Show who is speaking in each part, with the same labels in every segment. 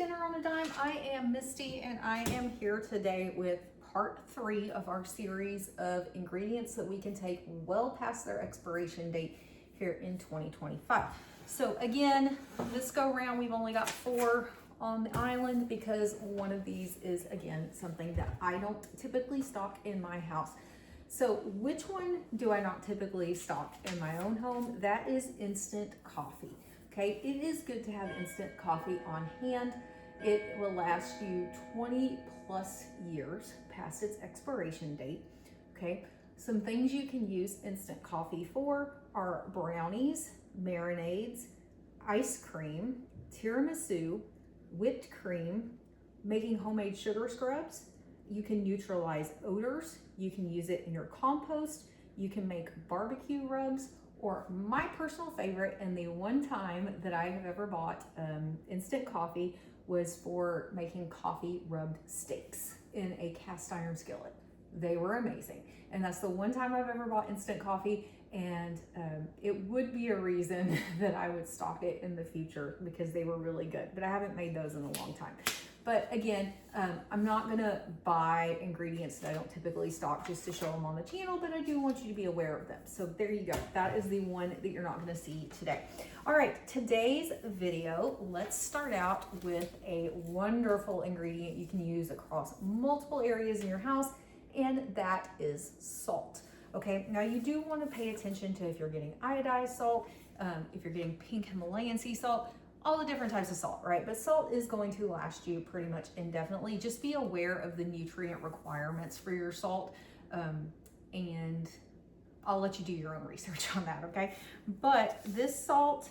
Speaker 1: Dinner on a Dime. I am Misty and I am here today with part 3 of our series of ingredients that we can take well past their expiration date here in 2025. So again, this go round we've only got 4 on the island because one of these is again something that I don't typically stock in my house. So which one do I not typically stock in my own home? That is instant coffee. Okay, it is good to have instant coffee on hand. It will last you 20 plus years past its expiration date. Okay, some things you can use instant coffee for are brownies, marinades, ice cream, tiramisu, whipped cream, making homemade sugar scrubs. You can neutralize odors. You can use it in your compost. You can make barbecue rubs, or my personal favorite, and the one time that I have ever bought instant coffee was for making coffee rubbed steaks in a cast iron skillet. They were amazing. And that's the one time I've ever bought instant coffee, and it would be a reason that I would stock it in the future because they were really good, but I haven't made those in a long time. But again, I'm not gonna buy ingredients that I don't typically stock just to show them on the channel, but I do want you to be aware of them. So there you go. That is the one that you're not gonna see today. All right, today's video, let's start out with a wonderful ingredient you can use across multiple areas in your house, and that is salt. Okay, now you do wanna pay attention to if you're getting iodized salt, if you're getting pink Himalayan sea salt, all the different types of salt, right? But salt is going to last you pretty much indefinitely. Just be aware of the nutrient requirements for your salt, and I'll let you do your own research on that, okay? But this salt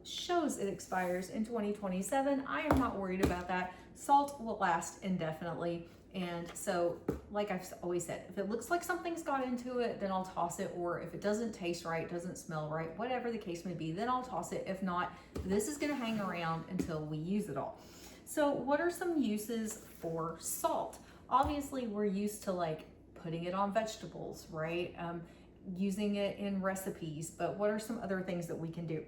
Speaker 1: shows it expires in 2027. I am not worried about that. Salt will last indefinitely. And so, like I've always said, if it looks like something's got into it, then I'll toss it. Or if it doesn't taste right, doesn't smell right, whatever the case may be, then I'll toss it. If not, this is gonna hang around until we use it all. So what are some uses for salt? Obviously, we're used to like putting it on vegetables, right? Using it in recipes, but what are some other things that we can do?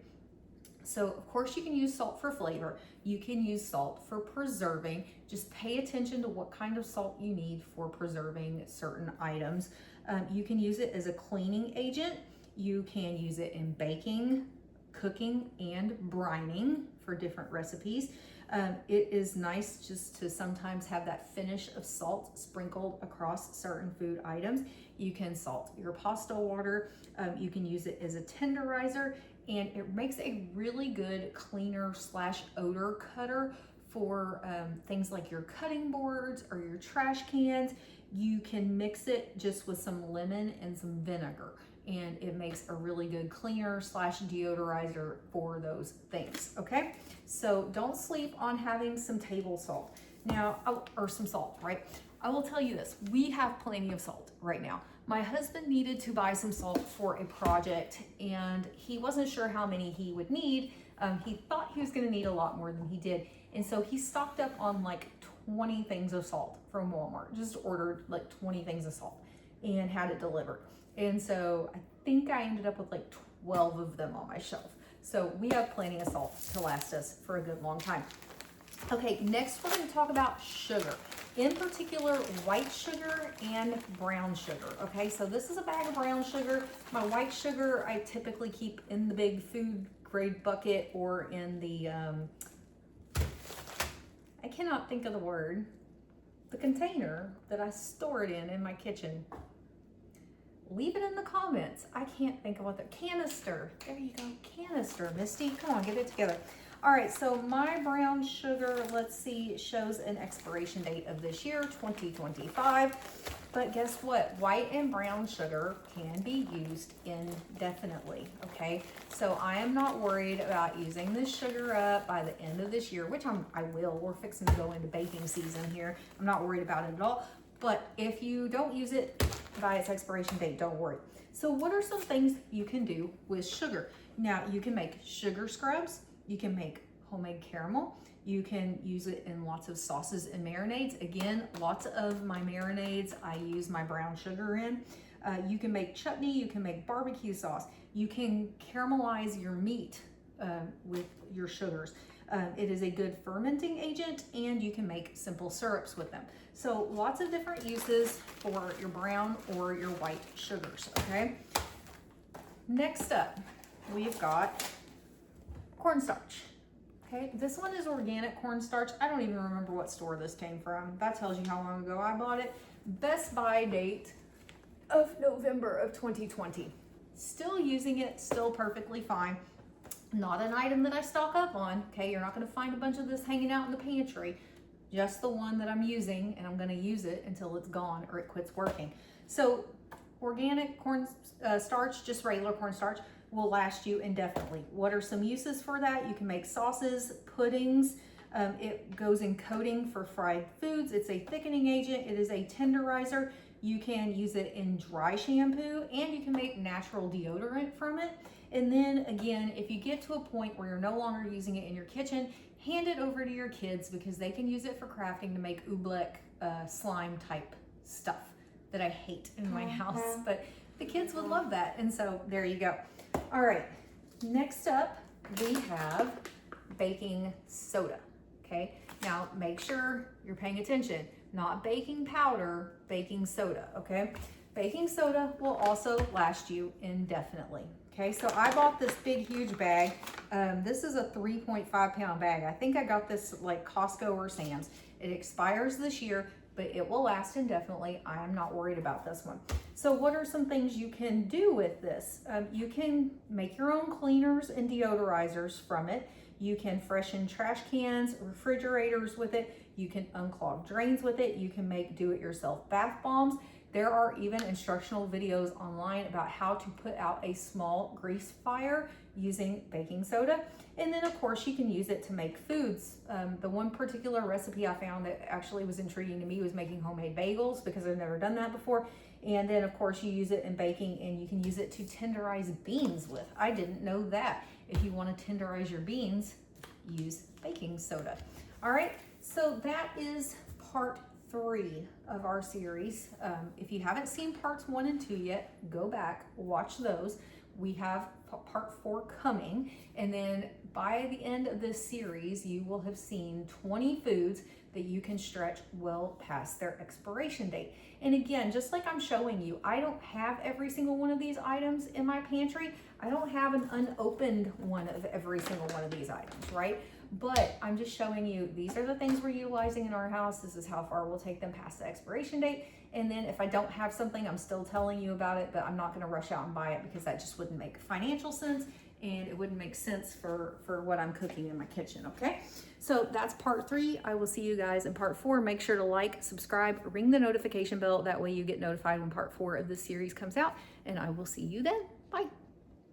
Speaker 1: So of course you can use salt for flavor. You can use salt for preserving. Just pay attention to what kind of salt you need for preserving certain items. You can use it as a cleaning agent. You can use it in baking, cooking, and brining for different recipes. It is nice just to sometimes have that finish of salt sprinkled across certain food items. You can salt your pasta water. You can use it as a tenderizer, and it makes a really good cleaner slash odor cutter for things like your cutting boards or your trash cans. You can mix it just with some lemon and some vinegar, and it makes a really good cleaner slash deodorizer for those things, okay? So don't sleep on having some table salt. Now, or some salt, right? I will tell you this, we have plenty of salt right now. My husband needed to buy some salt for a project, and he wasn't sure how many he would need. He thought he was gonna need a lot more than he did. And so he stocked up on like 20 things of salt from Walmart, just ordered like 20 things of salt and had it delivered. And so I think I ended up with like 12 of them on my shelf. So we have plenty of salt to last us for a good long time. Okay, next we're gonna talk about sugar. In particular, white sugar and brown sugar. Okay, so this is a bag of brown sugar. My white sugar, I typically keep in the big food grade bucket or in the, I cannot think of the word, the container that I store it in my kitchen. Leave it in the comments. I can't think of what the canister. There you go, canister. Misty, come on, get it together. All right, so my brown sugar, let's see, shows an expiration date of this year, 2025. But guess what? White and brown sugar can be used indefinitely, okay? So I am not worried about using this sugar up by the end of this year, which I will. We're fixing to go into baking season here. I'm not worried about it at all. But if you don't use it by its expiration date, don't worry. So what are some things you can do with sugar? Now, you can make sugar scrubs. You can make homemade caramel. You can use it in lots of sauces and marinades. Again, lots of my marinades I use my brown sugar in. You can make chutney, you can make barbecue sauce. You can caramelize your meat with your sugars. It is a good fermenting agent, and you can make simple syrups with them. So lots of different uses for your brown or your white sugars, okay? Next up, we've got cornstarch. Okay, this one is organic cornstarch. I don't even remember what store this came from. That tells you how long ago I bought it. Best buy date of November of 2020. Still using it, still perfectly fine. Not an item that I stock up on. Okay, you're not gonna find a bunch of this hanging out in the pantry. Just the one that I'm using, and I'm gonna use it until it's gone or it quits working. So organic corn starch, just regular cornstarch, will last you indefinitely. What are some uses for that? You can make sauces, puddings. It goes in coating for fried foods. It's a thickening agent. It is a tenderizer. You can use it in dry shampoo, and you can make natural deodorant from it. And then again, if you get to a point where you're no longer using it in your kitchen, hand it over to your kids because they can use it for crafting to make oobleck slime type stuff that I hate in my house, but the kids would love that. And so there you go. All right, next up we have baking soda, okay? Now make sure you're paying attention, not baking powder, baking soda, okay? Baking soda will also last you indefinitely, okay? So I bought this big, huge bag. This is a 3.5 pound bag. I think I got this like Costco or Sam's. It expires this year, but it will last indefinitely. I am not worried about this one. So what are some things you can do with this? You can make your own cleaners and deodorizers from it. You can freshen trash cans, refrigerators with it. You can unclog drains with it. You can make do-it-yourself bath bombs. There are even instructional videos online about how to put out a small grease fire using baking soda. And then of course you can use it to make foods. The one particular recipe I found that actually was intriguing to me was making homemade bagels, because I've never done that before. And then of course you use it in baking, and you can use it to tenderize beans with. I didn't know that. If you want to tenderize your beans, use baking soda. All right, so that is part 3 of our series. If you haven't seen parts 1 and 2 yet, go back, watch those. We have part 4 coming, and then by the end of this series, you will have seen 20 foods that you can stretch well past their expiration date. And again, just like I'm showing you, I don't have every single one of these items in my pantry. I don't have an unopened one of every single one of these items, right? But I'm just showing you, these are the things we're utilizing in our house. This is how far we'll take them past the expiration date. And then if I don't have something, I'm still telling you about it, but I'm not gonna rush out and buy it because that just wouldn't make financial sense, and it wouldn't make sense for what I'm cooking in my kitchen, okay? So that's part 3. I will see you guys in part 4. Make sure to like, subscribe, ring the notification bell. That way you get notified when part 4 of this series comes out, and I will see you then. Bye.